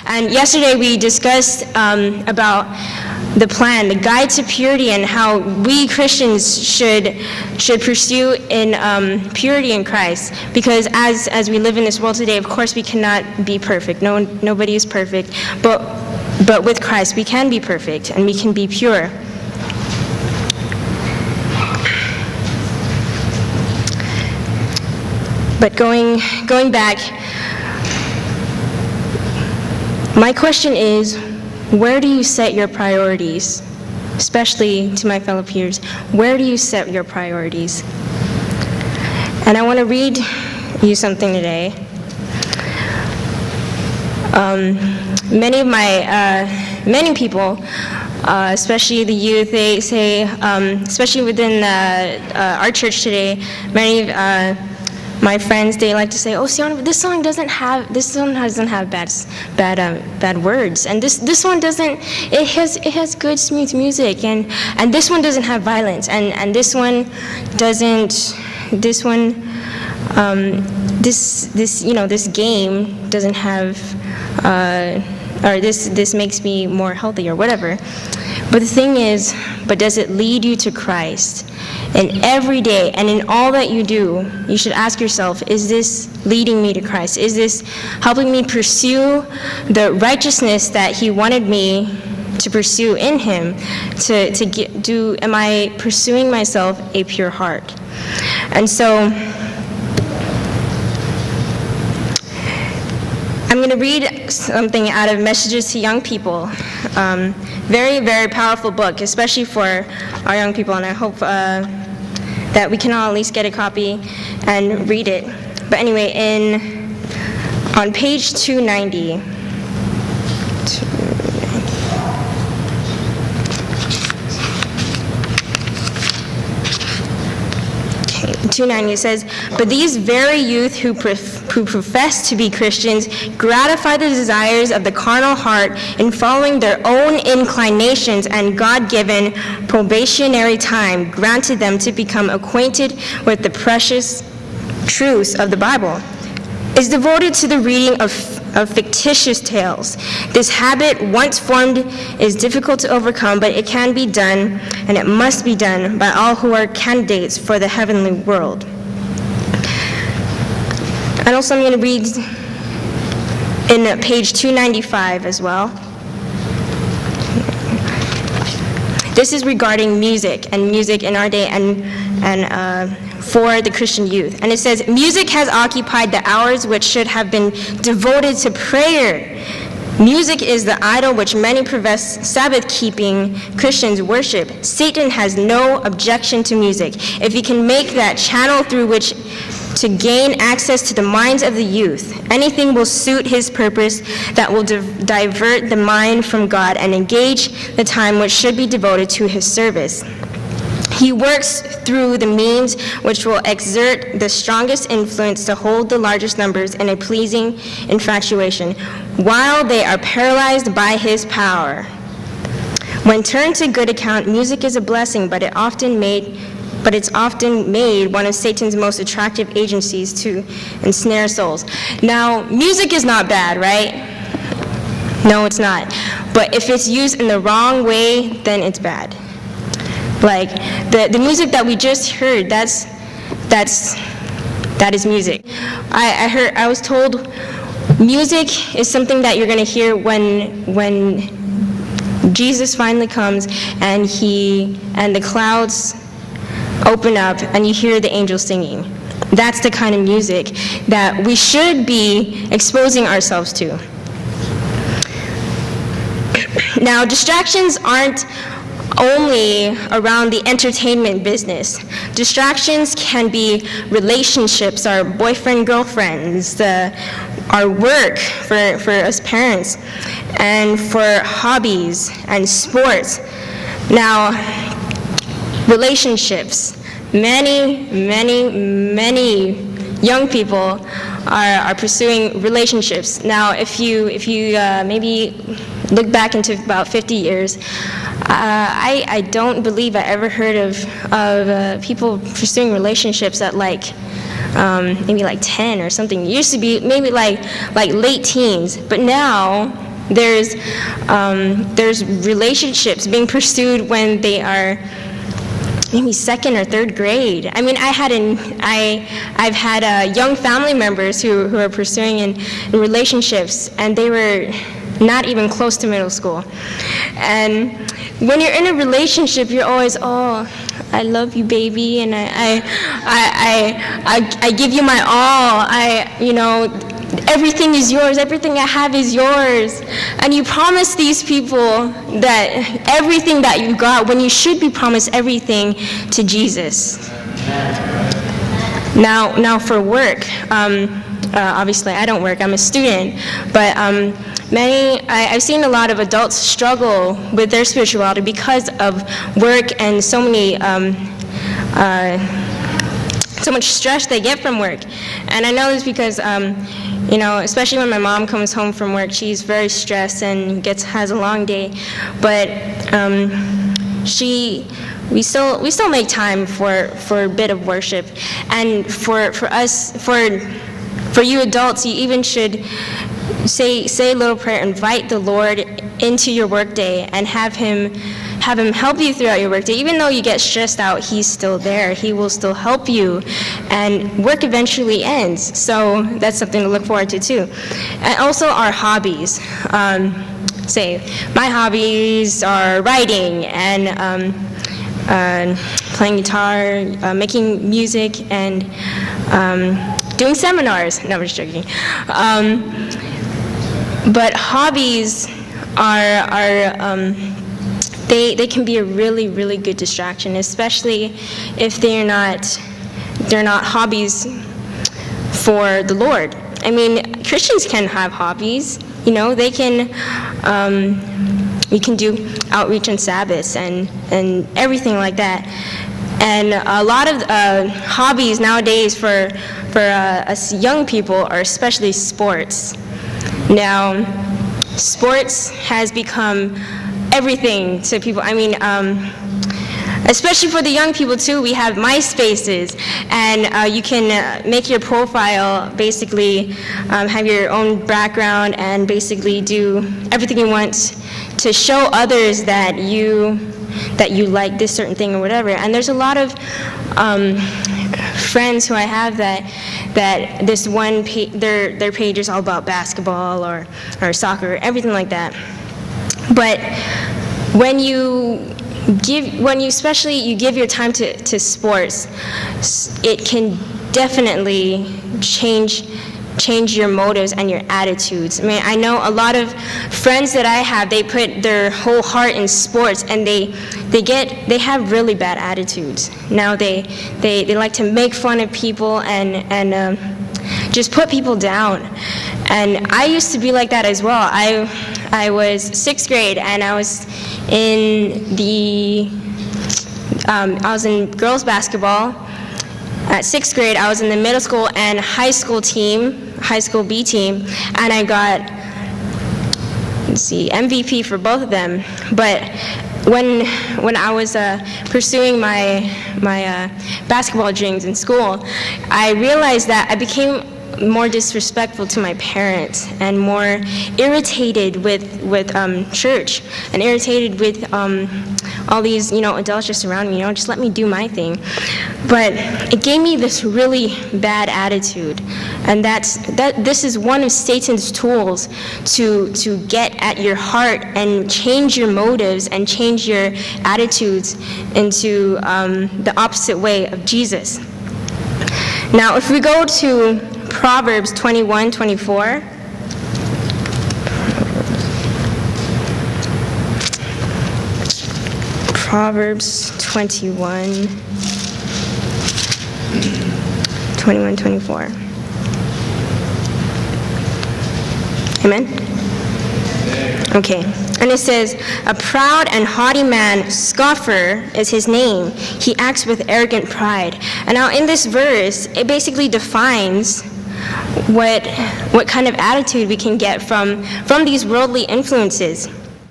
And yesterday we discussed about the plan, the guide to purity, and how we Christians should pursue in purity in Christ. Because as we live in this world today, of course we cannot be perfect. Nobody is perfect. But with Christ we can be perfect and we can be pure. But going back, my question is, where do you set your priorities? Especially to my fellow peers, where do you set your priorities? And I want to read you something today. Many people, especially the youth, they say, especially within our church today, many my friends, they like to say, "Oh, Sian, this song doesn't have bad words, and this one doesn't. It has good smooth music, and this one doesn't have violence, and this one doesn't. This one, this game doesn't have, or this makes me more healthy or whatever." But the thing is, but does it lead you to Christ? And every day and in all that you do, you should ask yourself, is this leading me to Christ? Is this helping me pursue the righteousness that He wanted me to pursue in Him? Am I pursuing myself a pure heart? And so I'm going to read something out of Messages to Young People. Very, very powerful book, especially for our young people, and I hope that we can all at least get a copy and read it. But anyway, on page 290, 290, it says, "But these very youth who profess to be Christians gratify the desires of the carnal heart in following their own inclinations, and God-given probationary time granted them to become acquainted with the precious truths of the Bible is devoted to the reading of fictitious tales. This habit, once formed, is difficult to overcome, but it can be done, and it must be done by all who are candidates for the heavenly world." And also I'm going to read in page 295 as well. This is regarding music in our day and for the Christian youth. And it says, "Music has occupied the hours which should have been devoted to prayer. Music is the idol which many professed Sabbath-keeping Christians worship. Satan has no objection to music, if he can make that channel through which to gain access to the minds of the youth. Anything will suit his purpose that will divert the mind from God and engage the time which should be devoted to his service. He works through the means which will exert the strongest influence to hold the largest numbers in a pleasing infatuation, while they are paralyzed by his power. When turned to good account, music is a blessing, but it's often made one of Satan's most attractive agencies to ensnare souls." Now, music is not bad, right? No, it's not. But if it's used in the wrong way, then it's bad. Like the music that we just heard, that is music. I was told music is something that you're going to hear when Jesus finally comes and the clouds open up and you hear the angels singing. That's the kind of music that we should be exposing ourselves to. Now, distractions aren't only around the entertainment business. Distractions can be relationships, our boyfriend, girlfriends, our work for us parents, and for hobbies and sports. Now, relationships. Many young people are pursuing relationships. Now, if you maybe look back into about 50 years, I don't believe I ever heard of people pursuing relationships at maybe 10 or something. It used to be maybe like late teens, but now There's relationships being pursued when they are maybe second or third grade. I mean, I've had young family members who are pursuing in relationships, and they were not even close to middle school. And when you're in a relationship, you're always, oh, I love you, baby, and I give you my all. Everything is yours. Everything I have is yours. And you promise these people that everything that you got, when you should be promised everything to Jesus. Now for work, obviously I don't work. I'm a student, but I've seen a lot of adults struggle with their spirituality because of work and so much stress they get from work. And I know this because, especially when my mom comes home from work, she's very stressed and has a long day. But we still make time for a bit of worship. And for you adults, you even should say a little prayer, invite the Lord into your workday, and have him help you throughout your workday. Even though you get stressed out, he's still there. He will still help you, and work eventually ends. So that's something to look forward to too. And also our hobbies. My hobbies are writing and playing guitar, making music, and doing seminars. No, I'm just joking. But hobbies they can be a really, really good distraction, especially if they're not hobbies for the Lord. I mean, Christians can have hobbies. They can. We can do outreach on Sabbaths and everything like that. And a lot of hobbies nowadays for us young people are especially sports. Now, sports has become everything to people. I mean, especially for the young people too, we have MySpaces, and you can make your profile, basically have your own background, and basically do everything you want to show others that you like this certain thing or whatever. And there's a lot of friends who I have that this one their page is all about basketball or soccer, everything like that. But when you especially give your time to sports, it can definitely change your motives and your attitudes. I mean, I know a lot of friends that I have, they put their whole heart in sports, and they have really bad attitudes. Now they like to make fun of people and just put people down. And I used to be like that as well. I was 6th grade, and I was in girls basketball. At 6th grade, I was in the middle school and high school B team, and I got, MVP for both of them. But when I was pursuing my basketball dreams in school, I realized that I became more disrespectful to my parents and more irritated with church, and irritated with all these adults just around me. Just let me do my thing. But it gave me this really bad attitude, and this is one of Satan's tools to get at your heart and change your motives and change your attitudes into the opposite way of Jesus. Now, if we go to Proverbs 21:24. Proverbs 21:24. Amen? Okay. And it says, a proud and haughty man, scoffer is his name. He acts with arrogant pride. And now in this verse, it basically defines what kind of attitude we can get from these worldly influences.